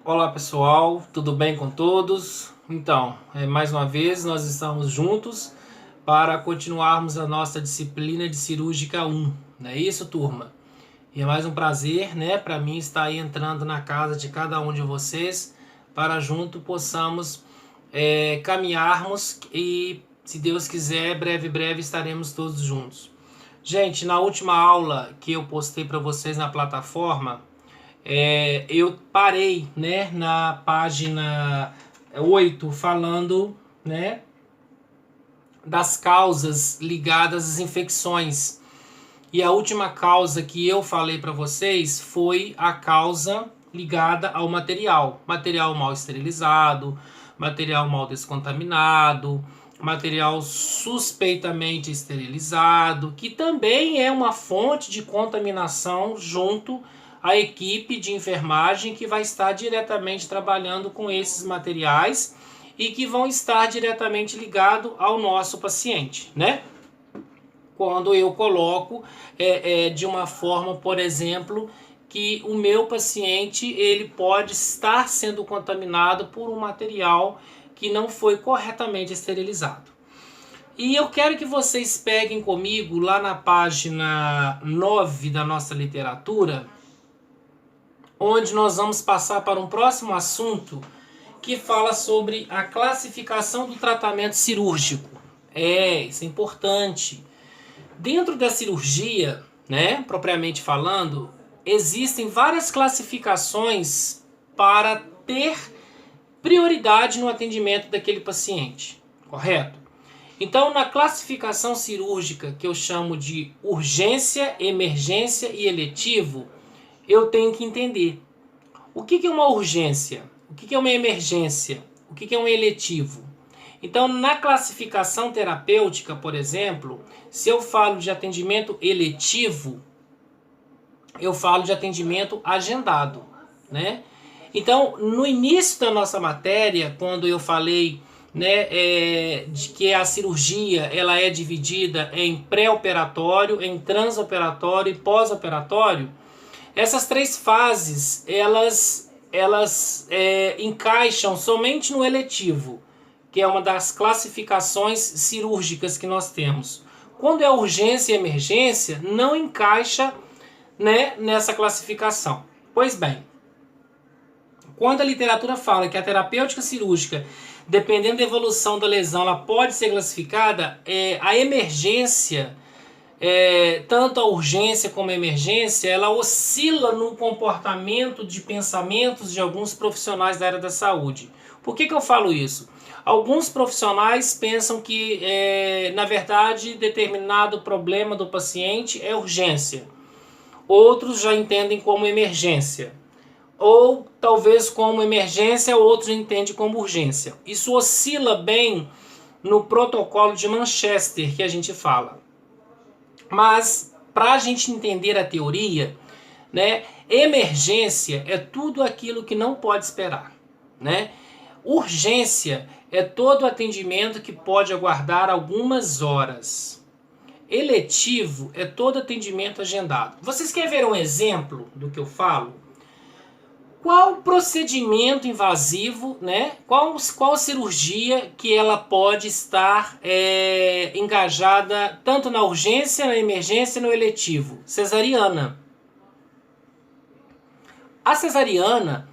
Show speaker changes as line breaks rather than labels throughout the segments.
Olá pessoal, tudo bem com todos? Então, mais uma vez nós estamos juntos para continuarmos a nossa disciplina de cirúrgica 1, não é isso, turma? E é mais um prazer, né, para mim estar aí entrando na casa de cada um de vocês para junto possamos caminharmos e, se Deus quiser, breve estaremos todos juntos. Gente, na última aula que eu postei para vocês na plataforma, eu parei, né, na página 8 falando, né, das causas ligadas às infecções. E a última causa que eu falei para vocês foi a causa ligada ao material. Material mal esterilizado, material mal descontaminado, material suspeitamente esterilizado, que também é uma fonte de contaminação junto à equipe de enfermagem que vai estar diretamente trabalhando com esses materiais e que vão estar diretamente ligados ao nosso paciente, né? Quando eu coloco de uma forma, por exemplo, que o meu paciente ele pode estar sendo contaminado por um material que não foi corretamente esterilizado. E eu quero que vocês peguem comigo lá na página 9 da nossa literatura, onde nós vamos passar para um próximo assunto que fala sobre a classificação do tratamento cirúrgico. Isso é importante. Dentro da cirurgia, né, propriamente falando, existem várias classificações para ter prioridade no atendimento daquele paciente, correto? Então, na classificação cirúrgica, que eu chamo de urgência, emergência e eletivo, eu tenho que entender o que é uma urgência, o que é uma emergência, o que é um eletivo. Então, na classificação terapêutica, por exemplo, se eu falo de atendimento eletivo, eu falo de atendimento agendado, né? Então, no início da nossa matéria, quando eu falei, né, de que a cirurgia ela é dividida em pré-operatório, em transoperatório e pós-operatório, essas três fases elas encaixam somente no eletivo, que é uma das classificações cirúrgicas que nós temos. Quando é urgência e emergência, não encaixa, né, nessa classificação. Pois bem, quando a literatura fala que a terapêutica cirúrgica, dependendo da evolução da lesão, ela pode ser classificada, a emergência, tanto a urgência como a emergência, ela oscila no comportamento de pensamentos de alguns profissionais da área da saúde. Por que eu falo isso? Alguns profissionais pensam que, na verdade, determinado problema do paciente é urgência. Outros já entendem como emergência. Ou talvez como emergência, outros entendem como urgência. Isso oscila bem no protocolo de Manchester que a gente fala. Mas, para a gente entender a teoria, né, emergência é tudo aquilo que não pode esperar, né? Urgência é todo atendimento que pode aguardar algumas horas. Eletivo é todo atendimento agendado. Vocês querem ver um exemplo do que eu falo? Qual procedimento invasivo, né? Qual cirurgia que ela pode estar engajada tanto na urgência, na emergência e no eletivo? Cesariana. A cesariana,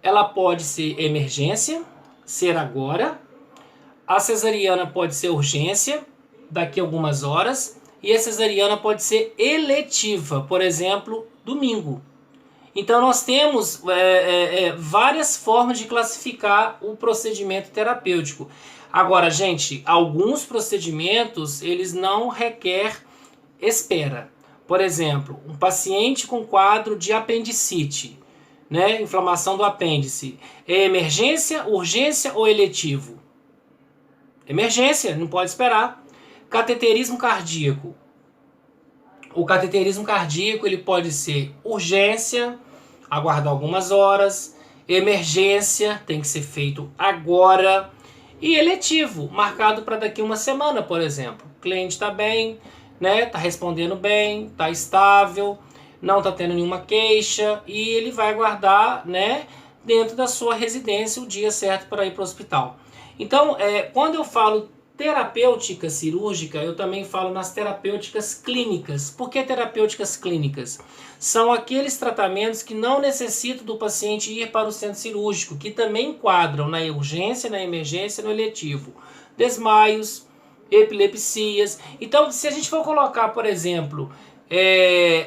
ela pode ser emergência, ser agora. A cesariana pode ser urgência, daqui a algumas horas. E a cesariana pode ser eletiva, por exemplo, domingo. Então nós temos várias formas de classificar o procedimento terapêutico. Agora, gente, alguns procedimentos eles não requerem espera. Por exemplo, um paciente com quadro de apendicite, né, inflamação do apêndice, é emergência, urgência ou eletivo? Emergência, não pode esperar. Cateterismo cardíaco. O cateterismo cardíaco ele pode ser urgência, aguardar algumas horas, emergência, tem que ser feito agora, e eletivo, marcado para daqui a uma semana, por exemplo. O cliente está bem, né, está respondendo bem, está estável, não está tendo nenhuma queixa, e ele vai aguardar, né, dentro da sua residência o dia certo para ir para o hospital. Então, quando eu falo terapêutica cirúrgica, eu também falo nas terapêuticas clínicas. Por que terapêuticas clínicas? São aqueles tratamentos que não necessitam do paciente ir para o centro cirúrgico, que também enquadram na urgência, na emergência e no eletivo. Desmaios, epilepsias. Então, se a gente for colocar, por exemplo,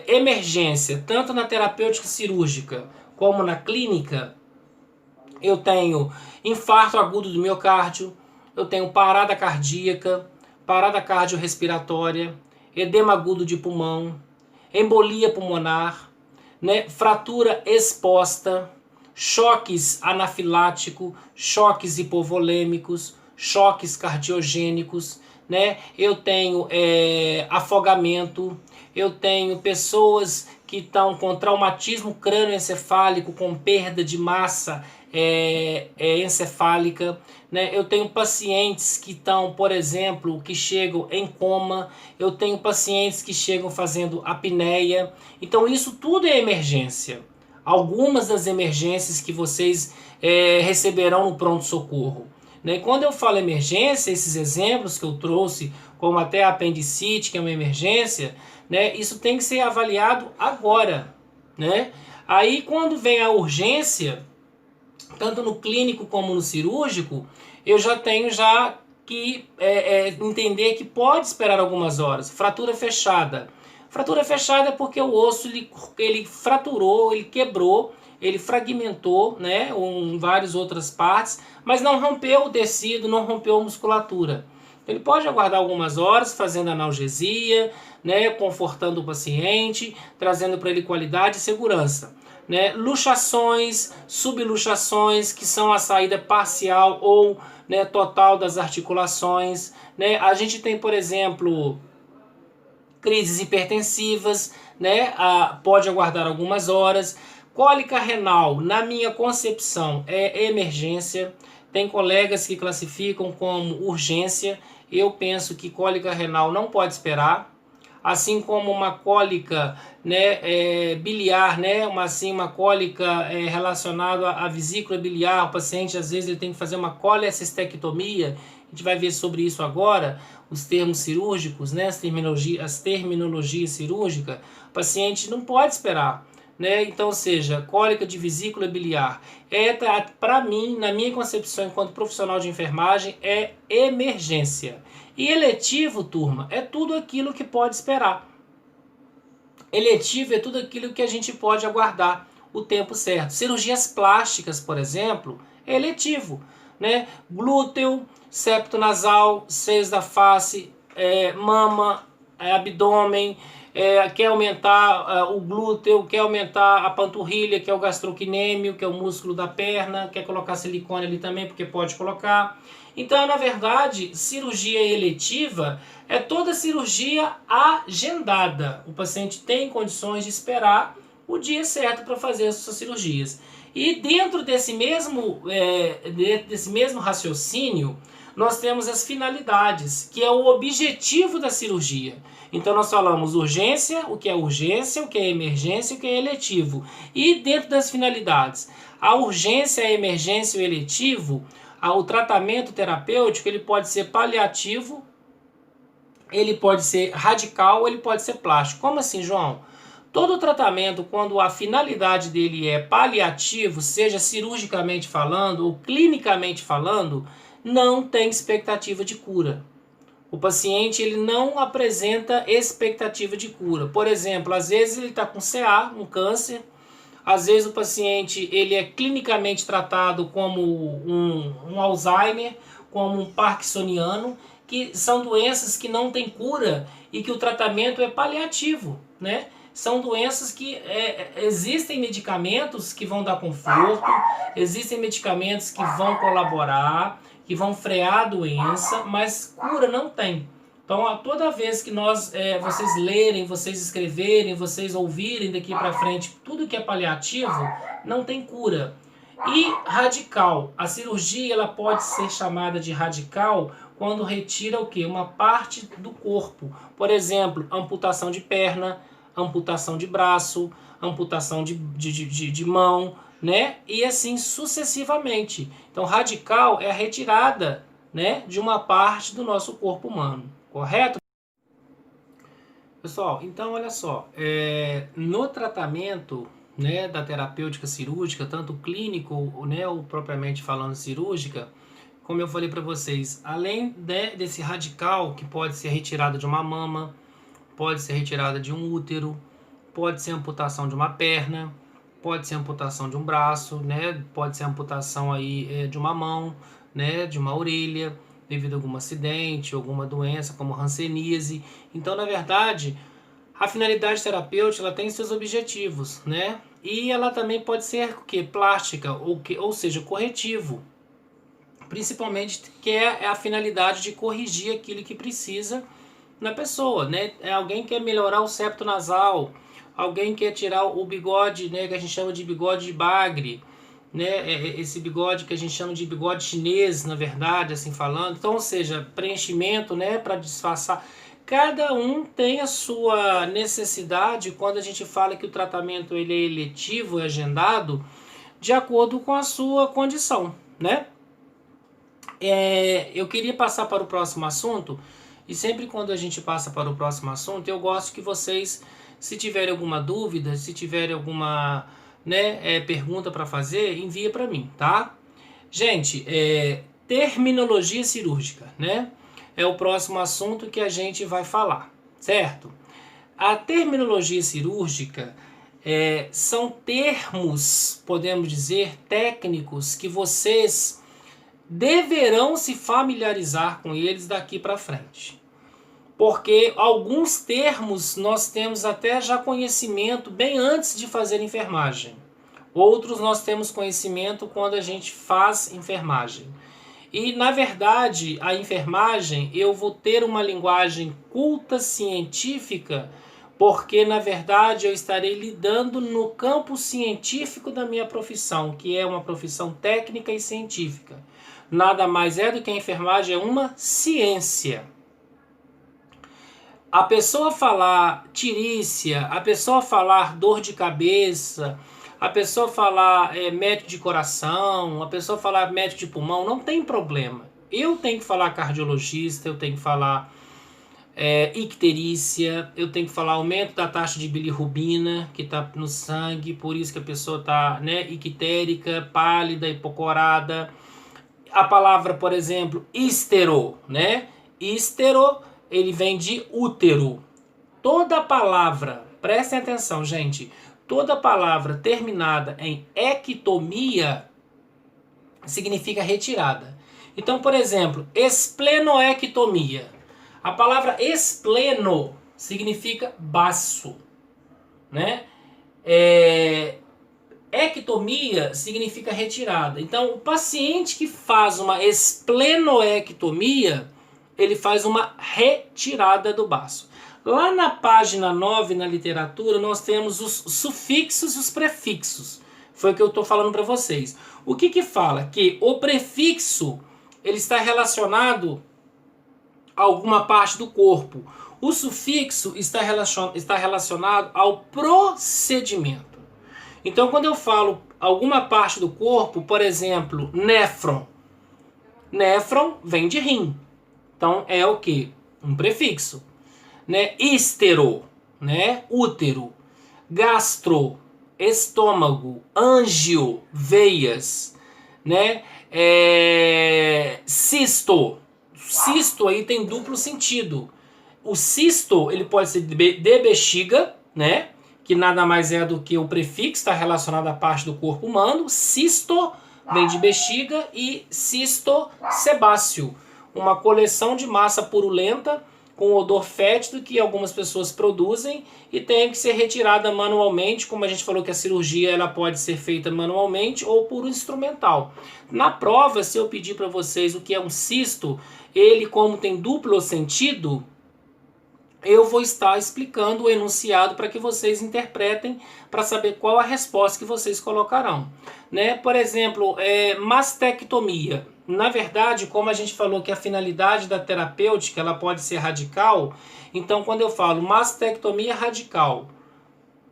emergência, tanto na terapêutica cirúrgica como na clínica, eu tenho infarto agudo do miocárdio, eu tenho parada cardíaca, parada cardiorrespiratória, edema agudo de pulmão, embolia pulmonar, né, fratura exposta, choques anafiláticos, choques hipovolêmicos, choques cardiogênicos, né? Eu tenho afogamento, eu tenho pessoas que estão com traumatismo crânioencefálico, com perda de massa encefálica, né? Eu tenho pacientes que estão, por exemplo, que chegam em coma, eu tenho pacientes que chegam fazendo apneia. Então isso tudo é emergência. Algumas das emergências que vocês receberão no pronto-socorro. Né? Quando eu falo emergência, esses exemplos que eu trouxe, como até a apendicite, que é uma emergência, né? Isso tem que ser avaliado agora. Né? Aí quando vem a urgência, tanto no clínico como no cirúrgico, eu já tenho que entender que pode esperar algumas horas. Fratura fechada. Fratura fechada é porque o osso ele fraturou, ele quebrou, ele fragmentou, né, em várias outras partes, mas não rompeu o tecido, não rompeu a musculatura. Ele pode aguardar algumas horas fazendo analgesia, né, confortando o paciente, trazendo para ele qualidade e segurança. Né, luxações, subluxações, que são a saída parcial ou, né, total das articulações. Né? A gente tem, por exemplo, crises hipertensivas, né? Pode aguardar algumas horas. Cólica renal, na minha concepção, é emergência. Tem colegas que classificam como urgência. Eu penso que cólica renal não pode esperar. Assim como uma cólica, né, biliar, né, uma cólica relacionada à vesícula biliar. O paciente, às vezes, ele tem que fazer uma colecistectomia. A gente vai ver sobre isso agora, os termos cirúrgicos, né, as terminologias cirúrgicas. O paciente não pode esperar. Né? Então, ou seja, cólica de vesícula biliar para mim, na minha concepção enquanto profissional de enfermagem, é emergência. E eletivo, turma, é tudo aquilo que pode esperar. Eletivo é tudo aquilo que a gente pode aguardar o tempo certo. Cirurgias plásticas, por exemplo, é eletivo. Né? Glúteo, septo nasal, seios da face, mama, abdômen, quer aumentar o glúteo, quer aumentar a panturrilha, que é o gastrocnêmio, que é o músculo da perna, quer colocar silicone ali também, porque pode colocar. Então, na verdade, cirurgia eletiva é toda cirurgia agendada. O paciente tem condições de esperar o dia certo para fazer as suas cirurgias. E dentro desse mesmo raciocínio, nós temos as finalidades, que é o objetivo da cirurgia. Então nós falamos urgência, o que é emergência, o que é eletivo. E dentro das finalidades, a urgência, a emergência e o eletivo, o tratamento terapêutico, ele pode ser paliativo, ele pode ser radical, ele pode ser plástico. Como assim, João? Todo tratamento, quando a finalidade dele é paliativo, seja cirurgicamente falando ou clinicamente falando, não tem expectativa de cura. O paciente ele não apresenta expectativa de cura. Por exemplo, às vezes ele está com CA, um câncer. Às vezes o paciente ele é clinicamente tratado como um Alzheimer, como um parkinsoniano, que são doenças que não têm cura e que o tratamento é paliativo, né? São doenças que existem medicamentos que vão dar conforto, existem medicamentos que vão colaborar, que vão frear a doença, mas cura não tem. Então, toda vez que vocês lerem, vocês escreverem, vocês ouvirem daqui para frente, tudo que é paliativo, não tem cura. E radical, a cirurgia ela pode ser chamada de radical quando retira o quê? Uma parte do corpo. Por exemplo, amputação de perna, amputação de braço, amputação de mão, né? E assim sucessivamente. Então, radical é a retirada, né, de uma parte do nosso corpo humano, correto? Pessoal, então olha só, no tratamento, né, da terapêutica cirúrgica, tanto clínico, né, ou propriamente falando cirúrgica, como eu falei para vocês, além, né, desse radical que pode ser retirada de uma mama, pode ser retirada de um útero, pode ser amputação de uma perna, pode ser amputação de um braço, né, pode ser amputação aí de uma mão, né, de uma orelha, devido a algum acidente, alguma doença como hanseníase. Então, na verdade, a finalidade terapêutica ela tem seus objetivos, né? E ela também pode ser o quê? Plástica, ou seja, corretivo. Principalmente que é a finalidade de corrigir aquilo que precisa na pessoa, né? Alguém quer melhorar o septo nasal, alguém quer tirar o bigode, né, que a gente chama de bigode de bagre, né? Esse bigode que a gente chama de bigode chinês, na verdade, assim falando. Então, ou seja, preenchimento, né, para disfarçar. Cada um tem a sua necessidade quando a gente fala que o tratamento ele é eletivo, é agendado, de acordo com a sua condição, né? Eu queria passar para o próximo assunto, e sempre quando a gente passa para o próximo assunto, eu gosto que vocês, se tiverem alguma dúvida, se tiverem alguma, né, pergunta para fazer, envia para mim, tá? Gente, terminologia cirúrgica, né? É o próximo assunto que a gente vai falar, certo? A terminologia cirúrgica são termos, podemos dizer, técnicos que vocês deverão se familiarizar com eles daqui para frente. Porque alguns termos nós temos até já conhecimento bem antes de fazer enfermagem. Outros nós temos conhecimento quando a gente faz enfermagem. E, na verdade, a enfermagem, eu vou ter uma linguagem culta, científica, porque, na verdade, eu estarei lidando no campo científico da minha profissão, que é uma profissão técnica e científica. Nada mais é do que a enfermagem é uma ciência. A pessoa falar tirícia, a pessoa falar dor de cabeça, a pessoa falar médico de coração, a pessoa falar médico de pulmão, não tem problema. Eu tenho que falar cardiologista, eu tenho que falar icterícia, eu tenho que falar aumento da taxa de bilirrubina que está no sangue, por isso que a pessoa está, né, ictérica, pálida, hipocorada. A palavra, por exemplo, ístero, né? Ístero, ele vem de útero. Toda palavra, prestem atenção, gente, toda palavra terminada em ectomia significa retirada. Então, por exemplo, esplenoectomia. A palavra espleno significa baço, né? Ectomia significa retirada. Então, o paciente que faz uma esplenoectomia, ele faz uma retirada do baço. Lá na página 9, na literatura, nós temos os sufixos e os prefixos. Foi o que eu estou falando para vocês. O que fala? Que o prefixo ele está relacionado a alguma parte do corpo. O sufixo está relacionado ao procedimento. Então, quando eu falo alguma parte do corpo, por exemplo, néfron. Néfron vem de rim. Então, é o quê? Um prefixo. Né? Ístero, né? Útero. Gastro, estômago. Ângio, veias. Né? Cisto. Cisto aí tem duplo sentido. O cisto, ele pode ser de bexiga, né? Que nada mais é do que o prefixo está relacionado à parte do corpo humano. Cisto vem de bexiga e cisto sebáceo, uma coleção de massa purulenta com odor fétido que algumas pessoas produzem e tem que ser retirada manualmente, como a gente falou que a cirurgia ela pode ser feita manualmente ou por instrumental. Na prova, se eu pedir para vocês o que é um cisto, ele como tem duplo sentido, eu vou estar explicando o enunciado para que vocês interpretem para saber qual a resposta que vocês colocarão. Né? Por exemplo, mastectomia. Na verdade, como a gente falou que a finalidade da terapêutica ela pode ser radical, então quando eu falo mastectomia radical,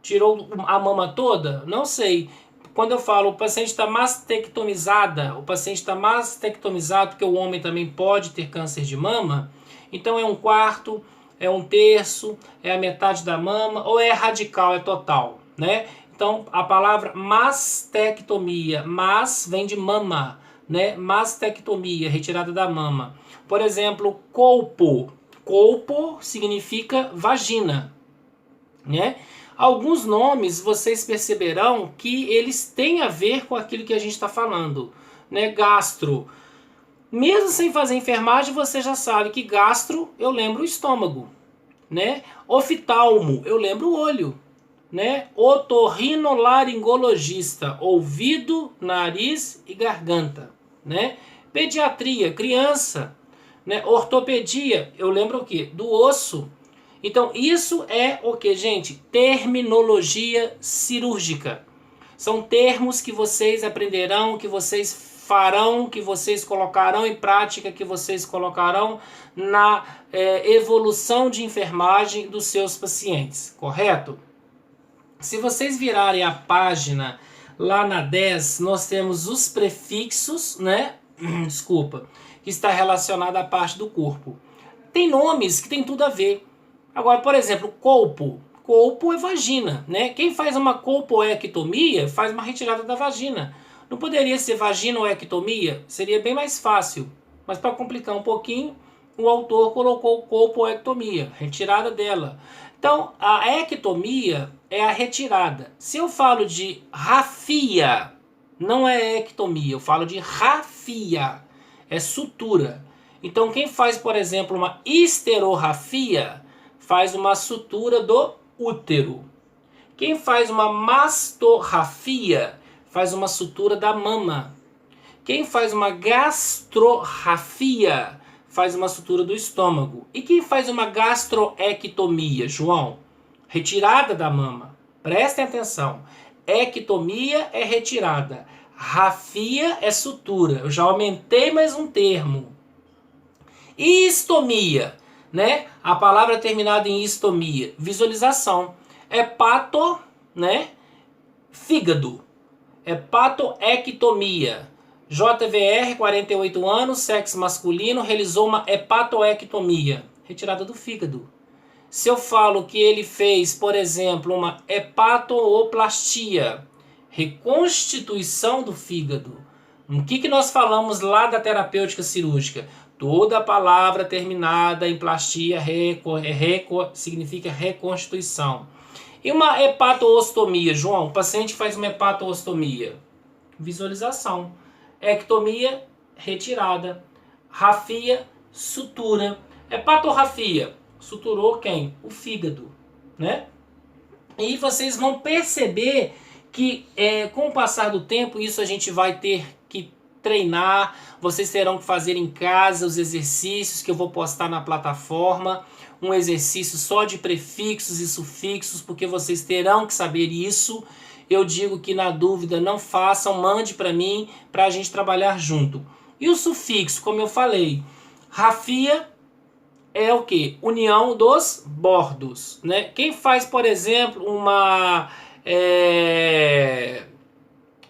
Tirou a mama toda? Não sei. Quando eu falo o paciente está mastectomizada, o paciente está mastectomizado porque o homem também pode ter câncer de mama, então é um quarto, é um terço, é a metade da mama ou é radical, é total, né? Então a palavra mastectomia, mas vem de mama, né? Mastectomia, retirada da mama. Por exemplo, colpo. Colpo significa vagina, né? Alguns nomes vocês perceberão que eles têm a ver com aquilo que a gente está falando, né? Gastro. Mesmo sem fazer enfermagem, você já sabe que gastro eu lembro o estômago, né? Oftalmo eu lembro o olho, né? Otorrinolaringologista, ouvido, nariz e garganta, né? Pediatria, criança, né? Ortopedia, eu lembro o quê? Do osso. Então, isso é o que, gente? Terminologia cirúrgica. São termos que vocês aprenderão, que vocês farão, que vocês colocarão em prática, que vocês colocarão na evolução de enfermagem dos seus pacientes, correto? Se vocês virarem a página lá na 10, nós temos os prefixos, né? Desculpa, que está relacionado à parte do corpo. Tem nomes que tem tudo a ver. Agora, por exemplo, colpo. Colpo é vagina, né? Quem faz uma colpoectomia faz uma retirada da vagina. Não poderia ser vaginoectomia? Seria bem mais fácil. Mas para complicar um pouquinho, o autor colocou colpoectomia, retirada dela. Então, a ectomia é a retirada. Se eu falo de rafia, não é ectomia, eu falo de rafia, é sutura. Então, quem faz, por exemplo, uma esterorrafia, faz uma sutura do útero. Quem faz uma mastorrafia, faz uma sutura da mama. Quem faz uma gastrorrafia, faz uma sutura do estômago. E quem faz uma gastroectomia, João? Retirada da mama. Prestem atenção. Ectomia é retirada. Rafia é sutura. Eu já aumentei mais um termo. Istomia, né? A palavra terminada em istomia. Visualização. Hepato, né? Fígado. Hepatoectomia. JVR, 48 anos, sexo masculino, realizou uma hepatoectomia, retirada do fígado. Se eu falo que ele fez, por exemplo, uma hepatooplastia, reconstituição do fígado, o que nós falamos lá da terapêutica cirúrgica? Toda palavra terminada em plastia significa reconstituição. E uma hepatoostomia, João? O paciente faz uma hepatoostomia. Visualização. Ectomia, retirada. Rafia, sutura. Hepatorrafia, suturou quem? O fígado, né? E vocês vão perceber que com o passar do tempo, isso a gente vai ter que treinar. Vocês terão que fazer em casa os exercícios que eu vou postar na plataforma. Um exercício só de prefixos e sufixos, porque vocês terão que saber isso. Eu digo que na dúvida não façam, mande para mim, para a gente trabalhar junto. E o sufixo, como eu falei, rafia é o que? União dos bordos, né? Quem faz, por exemplo, uma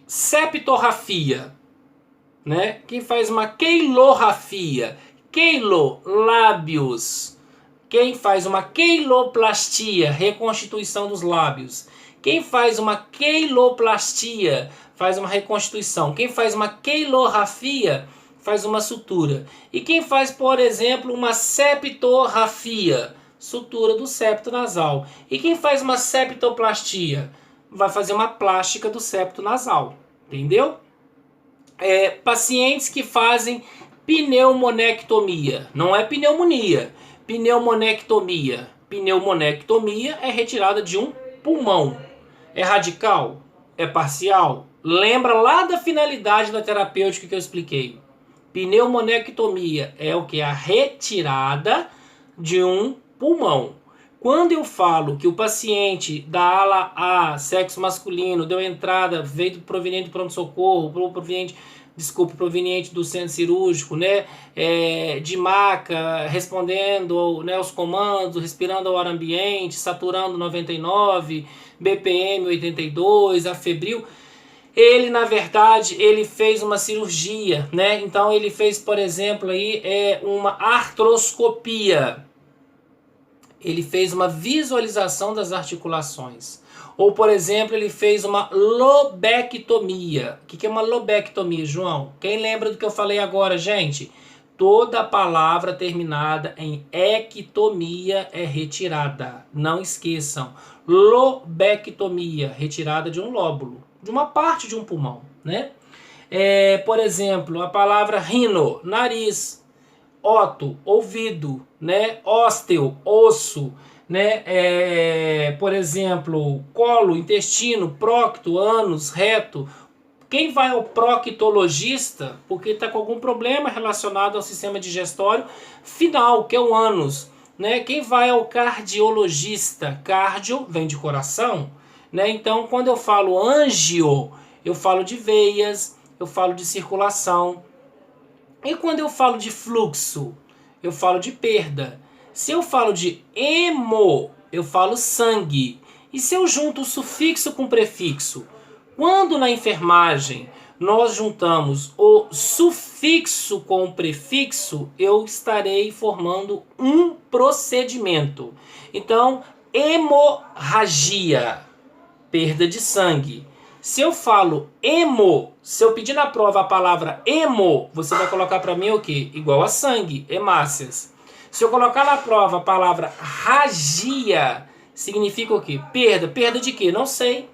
septorrafia, né? Quem faz uma queilorrafia, queilo, lábios. Quem faz uma queiloplastia, reconstituição dos lábios. Quem faz uma queiloplastia, faz uma reconstituição. Quem faz uma queilorrafia, faz uma sutura. E quem faz, por exemplo, uma septorrafia, sutura do septo nasal. E quem faz uma septoplastia, vai fazer uma plástica do septo nasal. Entendeu? Pacientes que fazem pneumonectomia, não é pneumonia. Pneumonectomia. Pneumonectomia é retirada de um pulmão. É radical? É parcial? Lembra lá da finalidade da terapêutica que eu expliquei. Pneumonectomia é o que? A retirada de um pulmão. Quando eu falo que o paciente da ala A, sexo masculino, deu entrada, veio proveniente do pronto-socorro, proveniente do centro cirúrgico, né, de maca, respondendo, né, aos comandos, respirando ao ar ambiente, saturando 99, BPM 82, afebril. Ele, na verdade, ele fez uma cirurgia, né? Então ele fez, por exemplo, aí, uma artroscopia. Ele fez uma visualização das articulações. Ou, por exemplo, ele fez uma lobectomia. O que é uma lobectomia, João? Quem lembra do que eu falei agora, gente? Toda palavra terminada em ectomia é retirada. Não esqueçam. Lobectomia, retirada de um lóbulo, de uma parte de um pulmão, né? Por exemplo, a palavra rino, nariz. Oto, ouvido, né? Ósteo, osso, né? Por exemplo, colo, intestino, prócto, ânus, reto. Quem vai ao proctologista porque está com algum problema relacionado ao sistema digestório final, que é o ânus, né? Quem vai ao cardiologista, cardio vem de coração, né? Então, quando eu falo angio, eu falo de veias, eu falo de circulação. E quando eu falo de fluxo, eu falo de perda. Se eu falo de hemo, eu falo sangue. E se eu junto o sufixo com o prefixo? Quando na enfermagem nós juntamos o sufixo com o prefixo, eu estarei formando um procedimento. Então, hemorragia, perda de sangue. Se eu falo hemo, se eu pedir na prova a palavra hemo, você vai colocar para mim o quê? Igual a sangue, hemácias. Se eu colocar na prova a palavra ragia, significa o quê? Perda. Perda de quê? Não sei.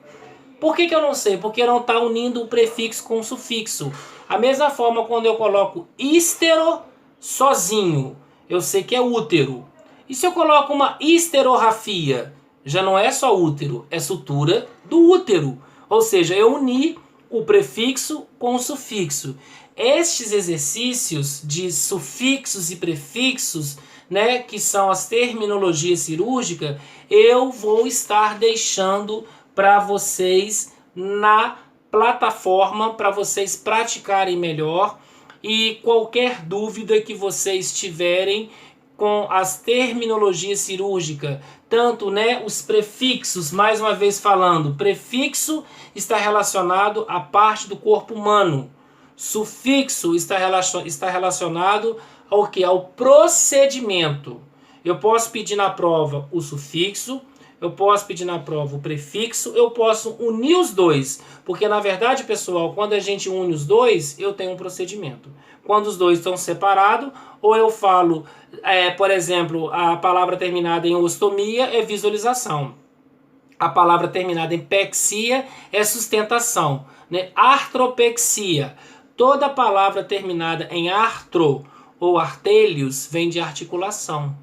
Por que eu não sei? Porque não está unindo o prefixo com o sufixo. A mesma forma quando eu coloco ístero sozinho, eu sei que é útero. E se eu coloco uma histerorrafia, já não é só útero, é sutura do útero. Ou seja, eu uni o prefixo com o sufixo. Estes exercícios de sufixos e prefixos, né, que são as terminologias cirúrgicas, eu vou estar deixando para vocês na plataforma, para vocês praticarem melhor. E qualquer dúvida que vocês tiverem com as terminologias cirúrgicas, tanto, né, os prefixos, mais uma vez falando, prefixo está relacionado à parte do corpo humano, sufixo está relacionado ao que? Ao procedimento. Eu posso pedir na prova o sufixo, eu posso pedir na prova o prefixo, eu posso unir os dois, porque na verdade, pessoal, quando a gente une os dois, eu tenho um procedimento. Quando os dois estão separados, ou eu falo, por exemplo, a palavra terminada em ostomia é visualização. A palavra terminada em pexia é sustentação, né? Artropexia. Toda palavra terminada em artro ou artérios vem de articulação.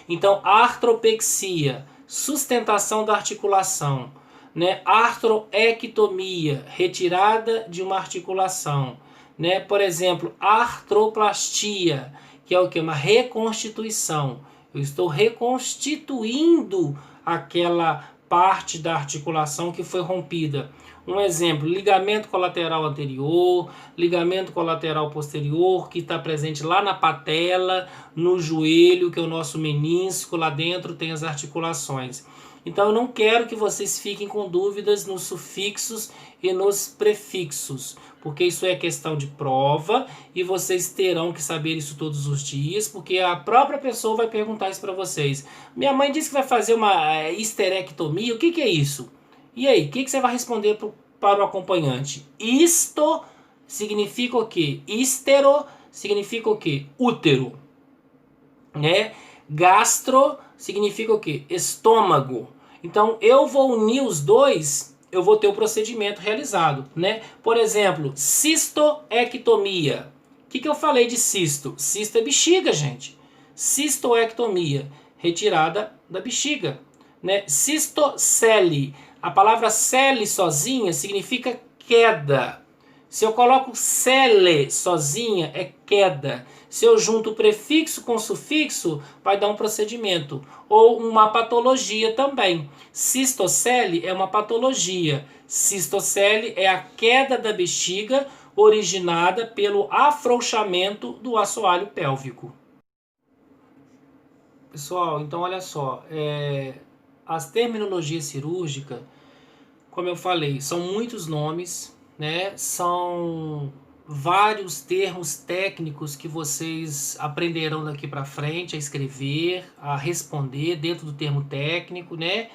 Então, artropexia, sustentação da articulação, né? Artroectomia, retirada de uma articulação, né? Por exemplo, artroplastia, que é o que? Uma reconstituição. Eu estou reconstituindo aquela parte da articulação que foi rompida. Um exemplo, ligamento colateral anterior, ligamento colateral posterior, que está presente lá na patela, no joelho, que é o nosso menisco, lá dentro tem as articulações. Então eu não quero que vocês fiquem com dúvidas nos sufixos e nos prefixos, porque isso é questão de prova e vocês terão que saber isso todos os dias, porque a própria pessoa vai perguntar isso para vocês. Minha mãe disse que vai fazer uma histerectomia, o que é isso? E aí, o que você vai responder para o acompanhante? Isto significa o quê? Histero significa o quê? Útero. Né? Gastro significa o quê? Estômago. Então, eu vou unir os dois, eu vou ter o procedimento realizado. Né? Por exemplo, cistoectomia. O que eu falei de cisto? Cisto é bexiga, gente. Cistoectomia, retirada da bexiga. Né? Cistocele. A palavra cele sozinha significa queda. Se eu coloco cele sozinha, é queda. Se eu junto o prefixo com o sufixo, vai dar um procedimento. Ou uma patologia também. Cistocele é uma patologia. Cistocele é a queda da bexiga originada pelo afrouxamento do assoalho pélvico. Pessoal, então olha só. as terminologias cirúrgicas, como eu falei, são muitos nomes, né? São vários termos técnicos que vocês aprenderão daqui para frente a escrever, a responder dentro do termo técnico, né?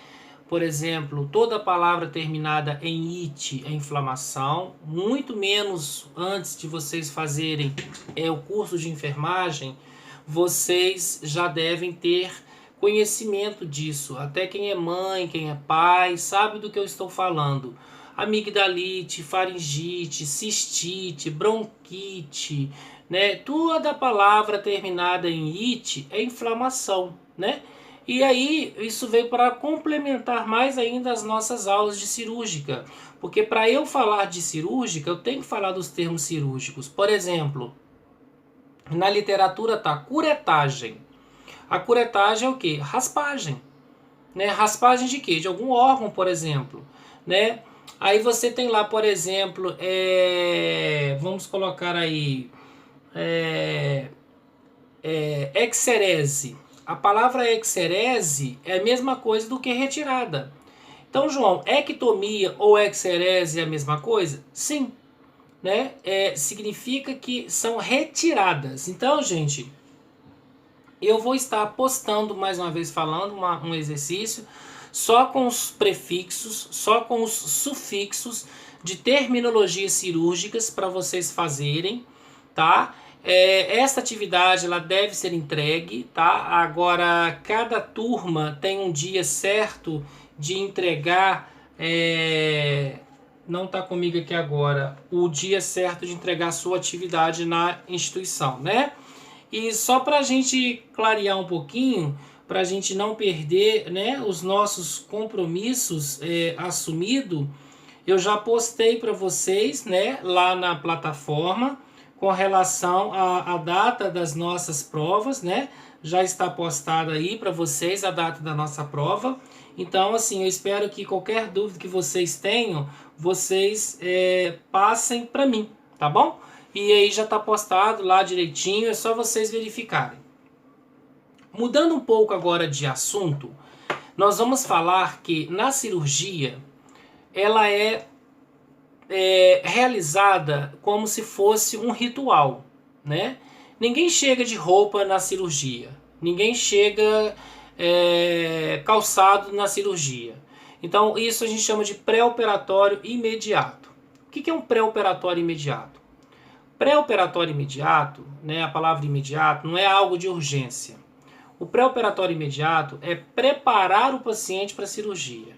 Por exemplo, toda palavra terminada em it é inflamação, muito menos antes de vocês fazerem o curso de enfermagem, vocês já devem ter conhecimento disso. Até quem é mãe, quem é pai, sabe do que eu estou falando. Amigdalite, faringite, cistite, bronquite, né? Toda palavra terminada em it é inflamação, né? E aí, isso veio para complementar mais ainda as nossas aulas de cirúrgica. Porque para eu falar de cirúrgica, eu tenho que falar dos termos cirúrgicos. Por exemplo, na literatura tá curetagem. A curetagem é o quê? Raspagem. Né? Raspagem de quê? De algum órgão, por exemplo. Né? Aí você tem lá, por exemplo, vamos colocar aí, exerese. A palavra exerese é a mesma coisa do que retirada. Então, João, ectomia ou exerese é a mesma coisa? Sim. Né? Significa que são retiradas. Então, gente, eu vou estar postando, mais uma vez falando, um exercício só com os prefixos, só com os sufixos de terminologias cirúrgicas para vocês fazerem, tá? Esta atividade ela deve ser entregue, tá? Agora, cada turma tem um dia certo de entregar, não está comigo aqui agora, o dia certo de entregar a sua atividade na instituição, né? E só para a gente clarear um pouquinho, para a gente não perder, né, os nossos compromissos assumidos, eu já postei para vocês, né, lá na plataforma com relação à data das nossas provas, né? Já está postada aí para vocês a data da nossa prova. Então, assim, eu espero que qualquer dúvida que vocês tenham, vocês passem para mim, tá bom? E aí já está postado lá direitinho, é só vocês verificarem. Mudando um pouco agora de assunto, nós vamos falar que na cirurgia ela é realizada como se fosse um ritual, né? Ninguém chega de roupa na cirurgia, ninguém chega calçado na cirurgia. Então isso a gente chama de pré-operatório imediato. O que é um pré-operatório imediato? Pré-operatório imediato, né, a palavra imediato, não é algo de urgência. O pré-operatório imediato é preparar o paciente para a cirurgia.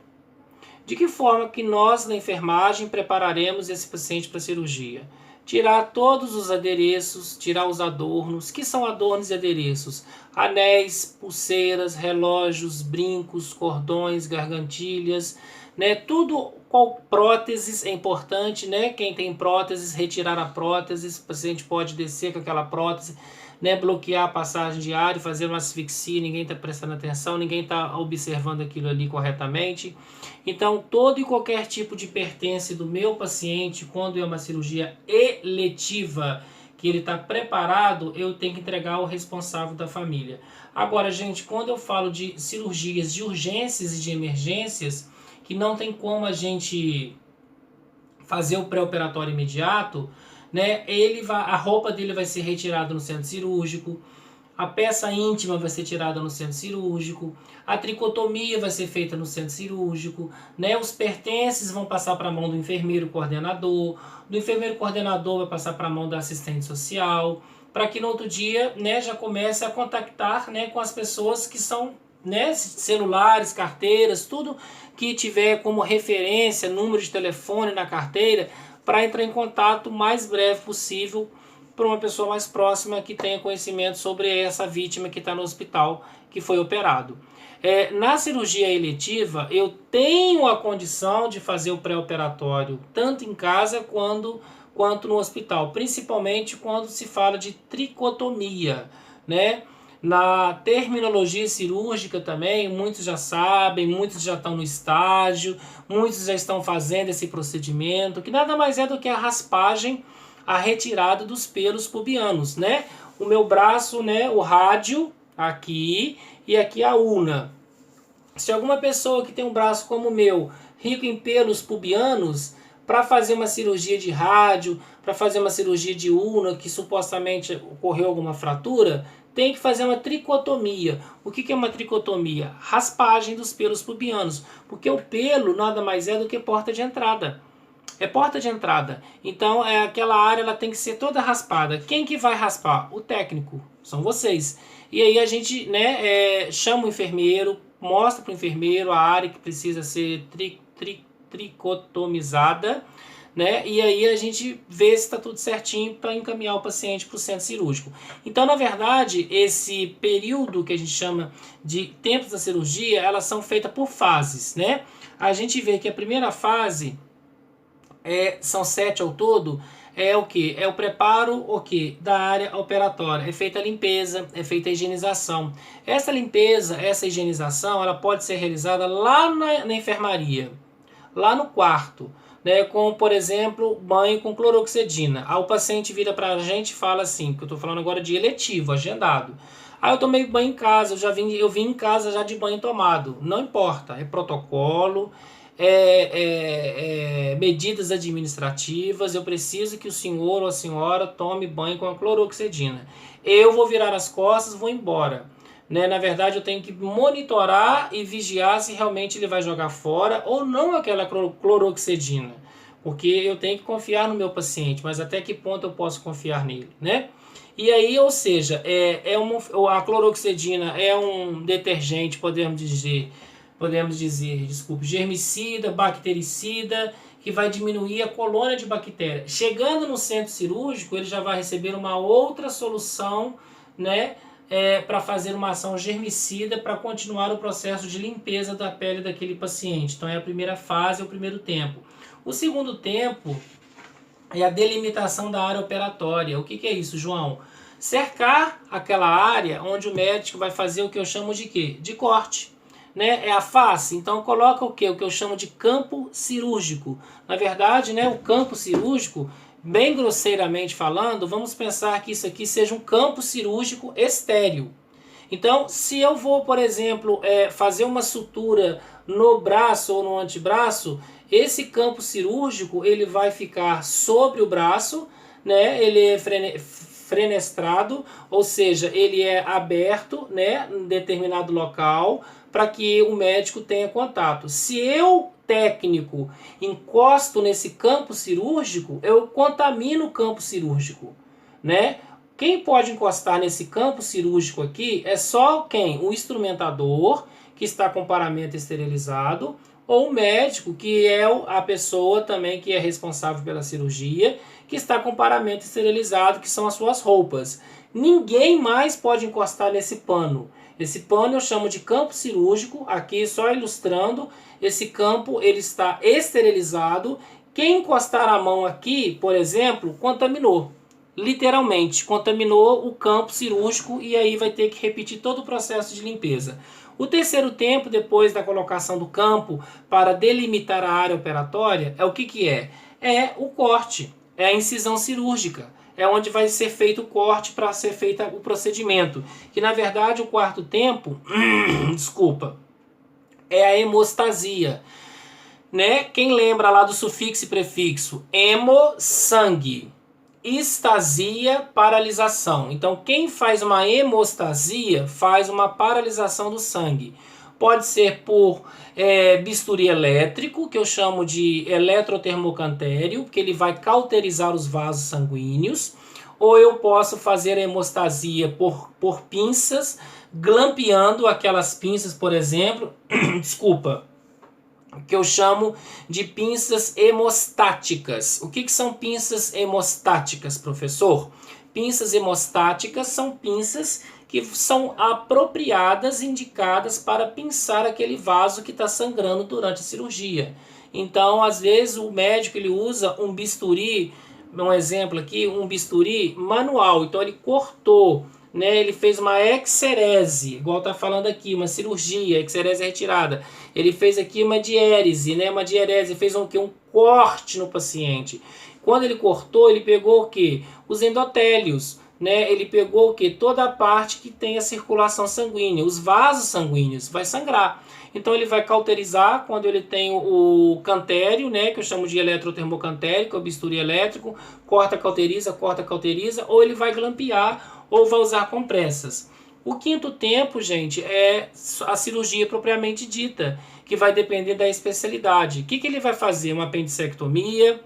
De que forma que nós, na enfermagem, prepararemos esse paciente para a cirurgia? Tirar todos os adereços, tirar os adornos. Que são adornos e adereços? Anéis, pulseiras, relógios, brincos, cordões, gargantilhas, né? Tudo, qual próteses é importante, né? Quem tem próteses, retirar a prótese, o paciente pode descer com aquela prótese, né? Bloquear a passagem de ar e fazer uma asfixia, ninguém está prestando atenção, ninguém está observando aquilo ali corretamente. Então, todo e qualquer tipo de pertence do meu paciente, quando é uma cirurgia eletiva, que ele está preparado, eu tenho que entregar ao responsável da família. Agora, gente, quando eu falo de cirurgias de urgências e de emergências, que não tem como a gente fazer o pré-operatório imediato, né? A roupa dele vai ser retirada no centro cirúrgico, a peça íntima vai ser tirada no centro cirúrgico, a tricotomia vai ser feita no centro cirúrgico, né? Os pertences vão passar para a mão do enfermeiro coordenador, do enfermeiro coordenador vai passar para a mão da assistente social, para que no outro dia, né, já comece a contactar, né, com as pessoas que são, né, celulares, carteiras, tudo que tiver como referência, número de telefone na carteira, para entrar em contato o mais breve possível para uma pessoa mais próxima que tenha conhecimento sobre essa vítima que está no hospital, que foi operado. Na cirurgia eletiva, eu tenho a condição de fazer o pré-operatório, tanto em casa quanto no hospital, principalmente quando se fala de tricotomia, né? Na terminologia cirúrgica também, muitos já sabem, muitos já estão no estágio, muitos já estão fazendo esse procedimento, que nada mais é do que a raspagem, a retirada dos pelos pubianos, né? O meu braço, né, o rádio aqui e aqui a ulna. Se alguma pessoa que tem um braço como o meu, rico em pelos pubianos, para fazer uma cirurgia de rádio, para fazer uma cirurgia de ulna, que supostamente ocorreu alguma fratura, tem que fazer uma tricotomia. O que é uma tricotomia? Raspagem dos pelos pubianos, porque o pelo nada mais é do que porta de entrada. É porta de entrada. Então, aquela área ela tem que ser toda raspada. Quem que vai raspar? O técnico. São vocês. E aí a gente, né, chama o enfermeiro, mostra para o enfermeiro a área que precisa ser tricotomizada, né? E aí a gente vê se está tudo certinho para encaminhar o paciente para o centro cirúrgico. Então, na verdade, esse período que a gente chama de tempos da cirurgia, elas são feitas por fases, né? A gente vê que a primeira fase são 7 ao todo, é o que? É o preparo da área operatória. É feita a limpeza, é feita a higienização. Essa limpeza, essa higienização, ela pode ser realizada lá na enfermaria, lá no quarto, né, com, por exemplo, banho com cloroxidina. Aí o paciente vira pra gente e fala assim, que eu tô falando agora de eletivo, agendado. Aí eu tomei banho em casa, eu vim em casa já de banho tomado. Não importa, é protocolo, medidas administrativas, eu preciso que o senhor ou a senhora tome banho com a cloroxidina. Eu vou virar as costas, vou embora. Né? Na verdade, eu tenho que monitorar e vigiar se realmente ele vai jogar fora ou não aquela cloroxidina. Porque eu tenho que confiar no meu paciente, mas até que ponto eu posso confiar nele, né? E aí, ou seja, a cloroxidina é um detergente, podemos dizer, desculpe, germicida, bactericida, que vai diminuir a colônia de bactérias. Chegando no centro cirúrgico, ele já vai receber uma outra solução, né, para fazer uma ação germicida para continuar o processo de limpeza da pele daquele paciente. Então é a primeira fase, é o primeiro tempo. O segundo tempo é a delimitação da área operatória. O que é isso, João? Cercar aquela área onde o médico vai fazer o que eu chamo de quê? De corte. Né? É a face, então coloca o que? O que eu chamo de campo cirúrgico. Na verdade, né, o campo cirúrgico, bem grosseiramente falando, vamos pensar que isso aqui seja um campo cirúrgico estéril. Então, se eu vou, por exemplo, fazer uma sutura no braço ou no antebraço, esse campo cirúrgico ele vai ficar sobre o braço, né? Ele é fenestrado, ou seja, ele é aberto, né, em determinado local, para que o médico tenha contato. Se eu, técnico, encosto nesse campo cirúrgico, eu contamino o campo cirúrgico, né? Quem pode encostar nesse campo cirúrgico aqui é só quem? O instrumentador, que está com paramento esterilizado, ou o médico, que é a pessoa também que é responsável pela cirurgia, que está com paramento esterilizado, que são as suas roupas. Ninguém mais pode encostar nesse pano. Esse pano eu chamo de campo cirúrgico, aqui só ilustrando, esse campo ele está esterilizado. Quem encostar a mão aqui, por exemplo, contaminou. Literalmente, contaminou o campo cirúrgico e aí vai ter que repetir todo o processo de limpeza. O terceiro tempo, depois da colocação do campo para delimitar a área operatória, é o que é? É o corte, é a incisão cirúrgica. É onde vai ser feito o corte para ser feito o procedimento. Que na verdade o quarto tempo, desculpa, é a hemostasia. Né? Quem lembra lá do sufixo e prefixo? Hemo, sangue. Estasia, paralisação. Então, quem faz uma hemostasia faz uma paralisação do sangue. Pode ser por bisturi elétrico, que eu chamo de eletrotermocantério, que ele vai cauterizar os vasos sanguíneos. Ou eu posso fazer a hemostasia por pinças, glampeando aquelas pinças, por exemplo, desculpa, que eu chamo de pinças hemostáticas. O que são pinças hemostáticas, professor? Pinças hemostáticas são pinças que são apropriadas, indicadas para pinçar aquele vaso que está sangrando durante a cirurgia. Então, às vezes, o médico ele usa um bisturi, um exemplo aqui, um bisturi manual. Então, ele cortou, né, ele fez uma exerese, igual está falando aqui, uma cirurgia, exerese retirada. Ele fez aqui uma diérese, né, uma dierese, fez um corte no paciente. Quando ele cortou, ele pegou o quê? Os endotélios, né, ele pegou o que? Toda a parte que tem a circulação sanguínea, os vasos sanguíneos, vai sangrar. Então ele vai cauterizar quando ele tem o cantério, né, que eu chamo de eletrotermocantério, que é o bisturi elétrico, cauteriza, ou ele vai glampear ou vai usar compressas. O quinto tempo, gente, é a cirurgia propriamente dita, que vai depender da especialidade. O que ele vai fazer? Uma apendicectomia,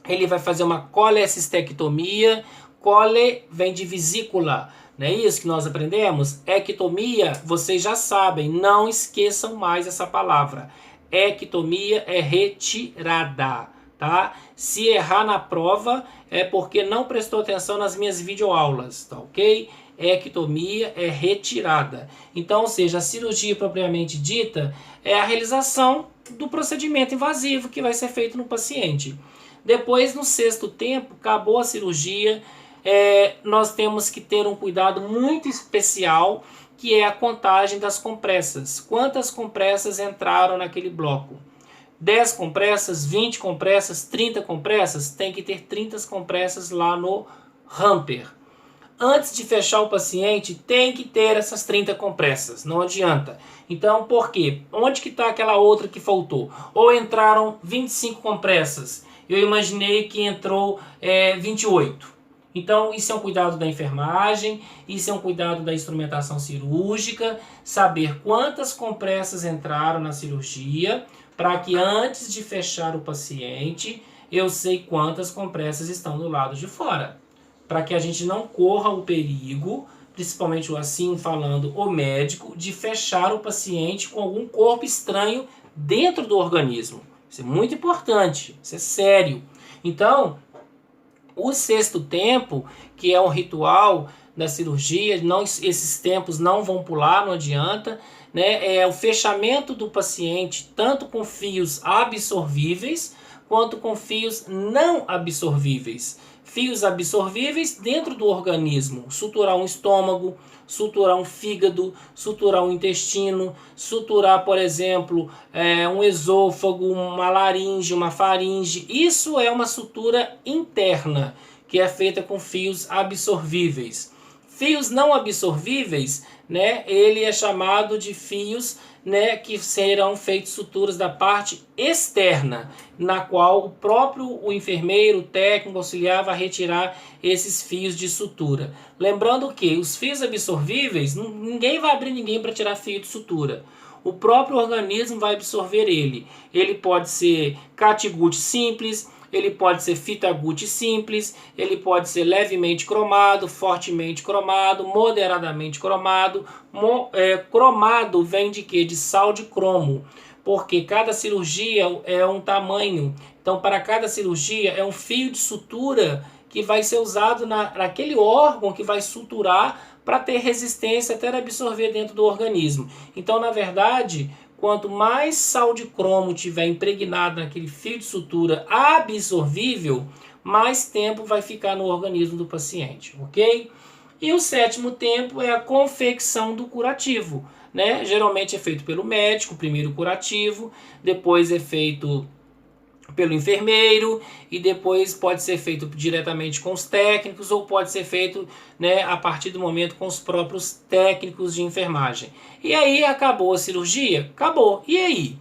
ele vai fazer uma colecistectomia. Cole vem de vesícula, não é isso que nós aprendemos? Ectomia, vocês já sabem, não esqueçam mais essa palavra. Ectomia é retirada, tá? Se errar na prova é porque não prestou atenção nas minhas videoaulas, tá ok? Ectomia é retirada. Então, ou seja, a cirurgia propriamente dita é a realização do procedimento invasivo que vai ser feito no paciente. Depois, no sexto tempo, acabou a cirurgia, nós temos que ter um cuidado muito especial, que é a contagem das compressas. Quantas compressas entraram naquele bloco? 10 compressas, 20 compressas, 30 compressas? Tem que ter 30 compressas lá no hamper. Antes de fechar o paciente, tem que ter essas 30 compressas, não adianta. Então, por quê? Onde que está aquela outra que faltou? Ou entraram 25 compressas, eu imaginei que entrou 28. Então, isso é um cuidado da enfermagem, isso é um cuidado da instrumentação cirúrgica, saber quantas compressas entraram na cirurgia, para que antes de fechar o paciente, eu sei quantas compressas estão do lado de fora. Para que a gente não corra o perigo, principalmente assim falando o médico, de fechar o paciente com algum corpo estranho dentro do organismo. Isso é muito importante, isso é sério. Então, o sexto tempo, que é um ritual da cirurgia, esses tempos não vão pular, não adianta, né? É o fechamento do paciente tanto com fios absorvíveis quanto com fios não absorvíveis. Fios absorvíveis dentro do organismo, suturar um estômago, suturar um fígado, suturar um intestino, suturar, por exemplo, um esôfago, uma laringe, uma faringe. Isso é uma sutura interna, que é feita com fios absorvíveis. Fios não absorvíveis, né, ele é chamado de fios, né, que serão feitos suturas da parte externa, na qual o enfermeiro, o técnico, auxiliar vai retirar esses fios de sutura. Lembrando que os fios absorvíveis, ninguém vai abrir ninguém para tirar fio de sutura. O próprio organismo vai absorver ele. Ele pode ser catgut simples, ele pode ser fita gut simples, ele pode ser levemente cromado, fortemente cromado, moderadamente cromado. Cromado vem de quê? De sal de cromo, porque cada cirurgia é um tamanho. Então, para cada cirurgia é um fio de sutura que vai ser usado naquele órgão que vai suturar para ter resistência até absorver dentro do organismo. Então, na verdade, quanto mais sal de cromo tiver impregnado naquele fio de sutura absorvível, mais tempo vai ficar no organismo do paciente, ok? E o sétimo tempo é a confecção do curativo, né? Geralmente é feito pelo médico, primeiro o curativo, depois é feito pelo enfermeiro e depois pode ser feito diretamente com os técnicos ou pode ser feito, né, a partir do momento com os próprios técnicos de enfermagem. E aí acabou a cirurgia? Acabou. E aí?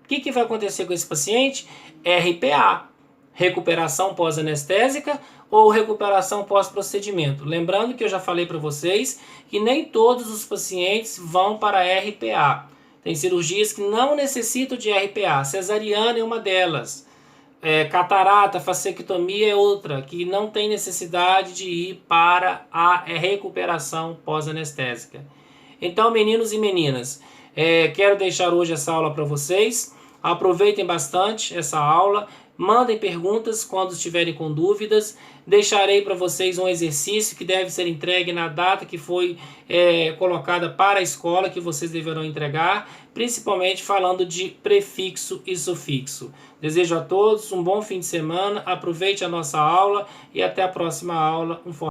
O que vai acontecer com esse paciente? RPA, recuperação pós-anestésica ou recuperação pós-procedimento. Lembrando que eu já falei para vocês que nem todos os pacientes vão para RPA. Tem cirurgias que não necessitam de RPA. Cesariana é uma delas. Catarata, fasectomia é outra, que não tem necessidade de ir para a recuperação pós-anestésica. Então, meninos e meninas, quero deixar hoje essa aula para vocês. Aproveitem bastante essa aula. Mandem perguntas quando estiverem com dúvidas. Deixarei para vocês um exercício que deve ser entregue na data que foi colocada para a escola, que vocês deverão entregar, principalmente falando de prefixo e sufixo. Desejo a todos um bom fim de semana, aproveite a nossa aula e até a próxima aula. Um forte